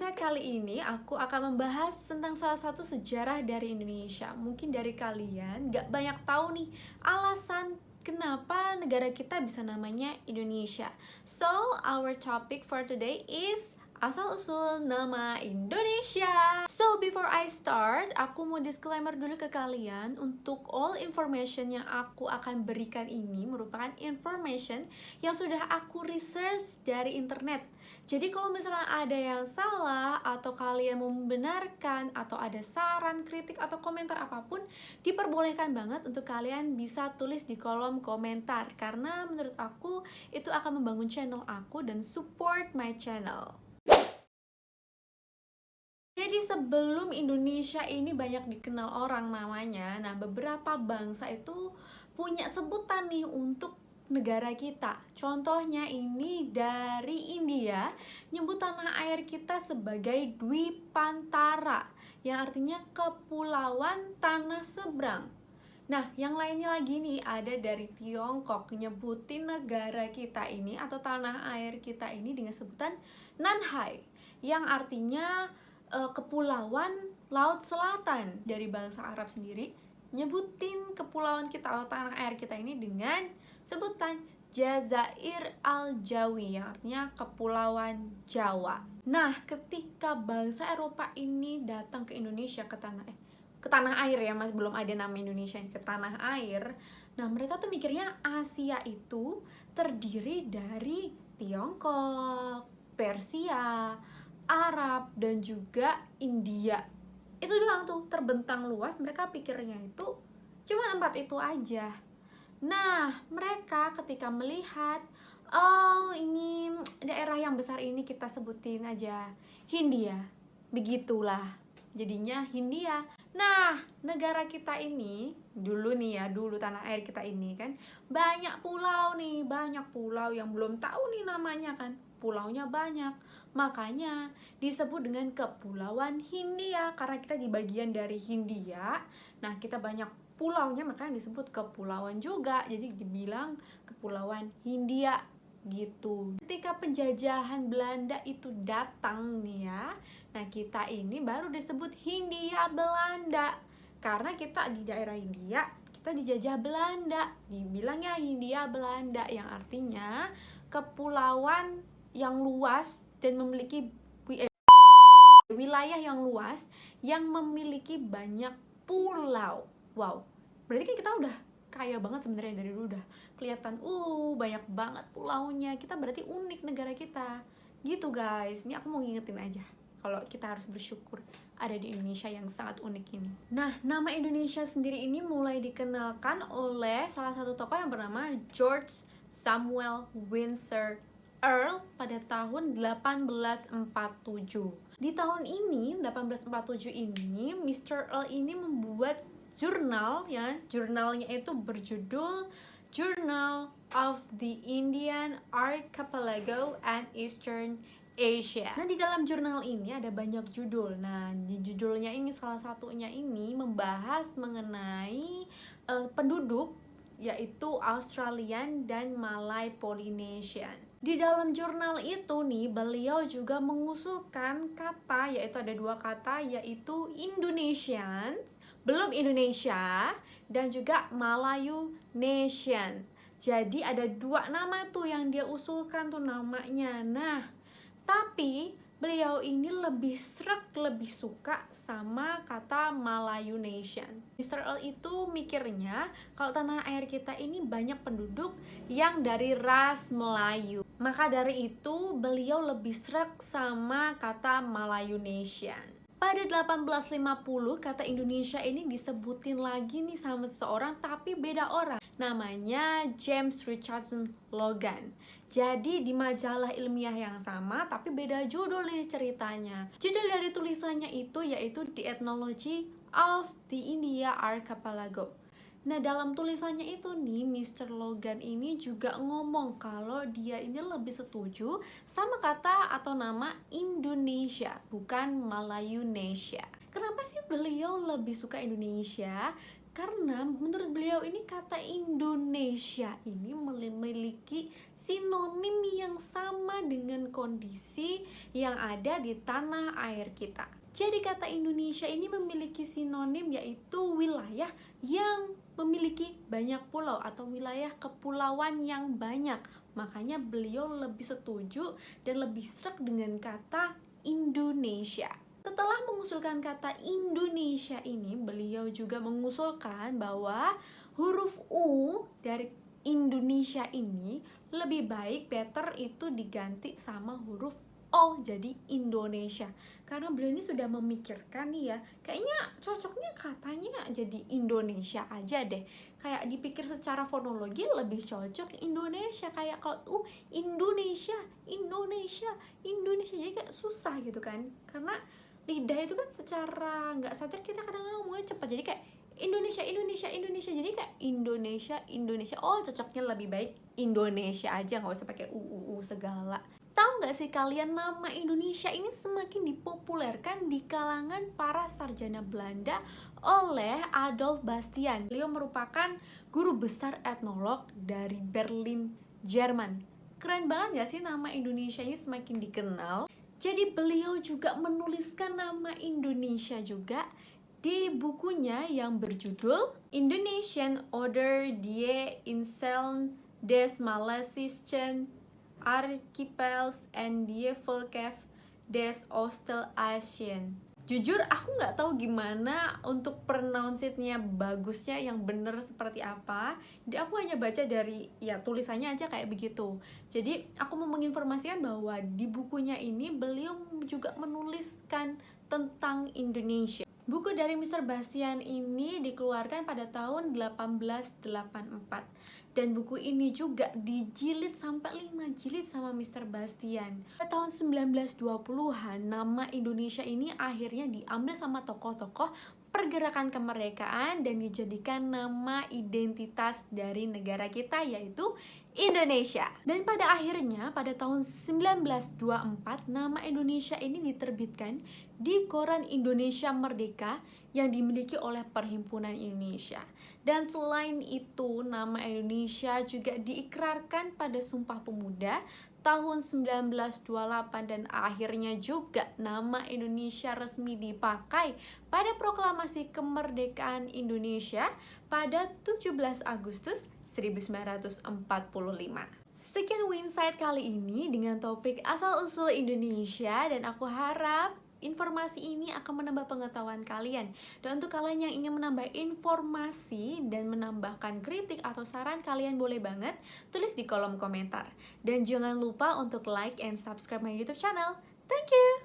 episode kali ini aku akan membahas tentang salah satu sejarah dari Indonesia. Mungkin dari kalian gak banyak tahu nih alasan kenapa negara kita bisa namanya Indonesia. So, our topic for today is asal-usul nama Indonesia. So, before I start, aku mau disclaimer dulu ke kalian. Untuk all information yang aku akan berikan ini merupakan information yang sudah aku research dari internet. Jadi kalau misalkan ada yang salah atau kalian mau membenarkan atau ada saran, kritik atau komentar apapun, diperbolehkan banget untuk kalian bisa tulis di kolom komentar, karena menurut aku itu akan membangun channel aku dan support my channel. Jadi sebelum Indonesia ini banyak dikenal orang namanya, nah beberapa bangsa itu punya sebutan nih untuk negara kita. Contohnya ini dari India, nyebut tanah air kita sebagai Dwipantara, yang artinya kepulauan tanah seberang. Nah, yang lainnya lagi nih, ada dari Tiongkok, nyebutin negara kita ini atau tanah air kita ini dengan sebutan Nanhai, yang artinya kepulauan laut selatan. Dari bangsa Arab sendiri nyebutin kepulauan kita atau tanah air kita ini dengan sebutan Jazair Al-Jawi, yang artinya kepulauan Jawa. Nah, ketika bangsa Eropa ini datang ke Indonesia, ke tanah air ya, masih belum ada nama Indonesia, ke tanah air. Nah, mereka tuh mikirnya Asia itu terdiri dari Tiongkok, Persia, Arab, dan juga India. Itu doang tuh, terbentang luas. Mereka pikirnya itu cuma 4 itu aja. Nah, mereka ketika melihat, oh ini daerah yang besar ini kita sebutin aja Hindia. Begitulah jadinya Hindia. Nah, negara kita ini dulu nih ya, dulu tanah air kita ini kan banyak pulau nih, banyak pulau yang belum tahu nih namanya kan. Pulaunya banyak, makanya disebut dengan Kepulauan Hindia, karena kita di bagian dari Hindia. Nah, kita banyak pulaunya, makanya disebut kepulauan juga, jadi dibilang Kepulauan Hindia gitu. Ketika penjajahan Belanda itu datang nih ya, nah kita ini baru disebut Hindia Belanda, karena kita di daerah Hindia, kita dijajah Belanda, dibilangnya Hindia Belanda, yang artinya kepulauan yang luas dan memiliki wilayah yang luas yang memiliki banyak pulau. Wow, berarti kan kita udah kaya banget sebenarnya, dari dulu udah kelihatan banyak banget pulaunya. Kita berarti unik negara kita gitu guys. Ini aku mau ngingetin aja kalau kita harus bersyukur ada di Indonesia yang sangat unik ini. Nah, nama Indonesia sendiri ini mulai dikenalkan oleh salah satu tokoh yang bernama George Samuel Windsor Earl pada tahun 1847. Di tahun ini, 1847 ini, Mr. Earl ini membuat jurnal ya. Jurnalnya itu berjudul Journal of the Indian Archipelago and Eastern Asia. Nah, di dalam jurnal ini ada banyak judul. Nah, di judulnya ini salah satunya ini membahas mengenai penduduk, yaitu Australian dan Malay Polynesian. Di dalam jurnal itu nih, beliau juga mengusulkan kata, yaitu ada 2 kata, yaitu Indonesians, belum Indonesia, dan juga Malayu Nation. Jadi ada 2 nama tuh yang dia usulkan tuh namanya. Nah, tapi beliau ini lebih suka sama kata Malayu Nation. Mr. Earl itu mikirnya kalau tanah air kita ini banyak penduduk yang dari ras Melayu. Maka dari itu beliau lebih sreg sama kata Malayu Nation. Pada 1850 kata Indonesia ini disebutin lagi nih sama seseorang, tapi beda orang. Namanya James Richardson Logan. Jadi di majalah ilmiah yang sama tapi beda judul nih ceritanya. Judul dari tulisannya itu yaitu The Ethnology of the India Archipelago. Nah, dalam tulisannya itu nih, Mr. Logan ini juga ngomong kalau dia ini lebih setuju sama kata atau nama Indonesia, bukan Malayunesia. Kenapa sih beliau lebih suka Indonesia? Karena menurut beliau ini kata Indonesia ini memiliki sinonim yang sama dengan kondisi yang ada di tanah air kita. Jadi kata Indonesia ini memiliki sinonim yaitu wilayah yang memiliki banyak pulau atau wilayah kepulauan yang banyak. Makanya beliau lebih setuju dan lebih sreg dengan kata Indonesia. Setelah mengusulkan kata Indonesia ini, beliau juga mengusulkan bahwa huruf U dari Indonesia ini lebih baik better itu diganti sama huruf O jadi Indonesia. Karena beliau ini sudah memikirkan nih ya, kayaknya cocoknya katanya jadi Indonesia aja deh. Kayak dipikir secara fonologi lebih cocok Indonesia, kayak kalau Indonesia, Indonesia, Indonesia, jadi kayak susah gitu kan. Karena lidah itu kan secara nggak sadar kita kadang-kadang ngomongnya cepat, jadi kayak Indonesia, Indonesia, Indonesia, jadi kayak Indonesia, Indonesia. Oh, cocoknya lebih baik Indonesia aja, nggak usah pakai segala. Tahu nggak sih kalian, nama Indonesia ini semakin dipopulerkan di kalangan para sarjana Belanda oleh Adolf Bastian. Beliau merupakan guru besar etnolog dari Berlin, Jerman. Keren banget nggak sih nama Indonesia ini semakin dikenal? Jadi beliau juga menuliskan nama Indonesia juga di bukunya yang berjudul Indonesian Oder die Inseln des Malaysischen Archipels and die Volkef des Ostelasien. Jujur aku nggak tahu gimana untuk pronounce-nya bagusnya yang bener seperti apa. Jadi aku hanya baca dari ya tulisannya aja kayak begitu. Jadi aku mau menginformasikan bahwa di bukunya ini beliau juga menuliskan tentang Indonesia. Buku dari Mr. Bastian ini dikeluarkan pada tahun 1884. Dan buku ini juga dijilid sampai 5 jilid sama Mr. Bastian. Pada tahun 1920-an, nama Indonesia ini akhirnya diambil sama tokoh-tokoh pergerakan kemerdekaan dan dijadikan nama identitas dari negara kita, yaitu Indonesia. Dan pada akhirnya pada tahun 1924 nama Indonesia ini diterbitkan di Koran Indonesia Merdeka yang dimiliki oleh Perhimpunan Indonesia. Dan selain itu nama Indonesia juga diikrarkan pada Sumpah Pemuda tahun 1928 dan akhirnya juga nama Indonesia resmi dipakai pada Proklamasi Kemerdekaan Indonesia pada 17 Agustus 1945. Sekian Winsight kali ini dengan topik asal-usul Indonesia, dan aku harap informasi ini akan menambah pengetahuan kalian. Dan untuk kalian yang ingin menambah informasi dan menambahkan kritik atau saran, kalian boleh banget tulis di kolom komentar. Dan jangan lupa untuk like and subscribe my YouTube channel. Thank you!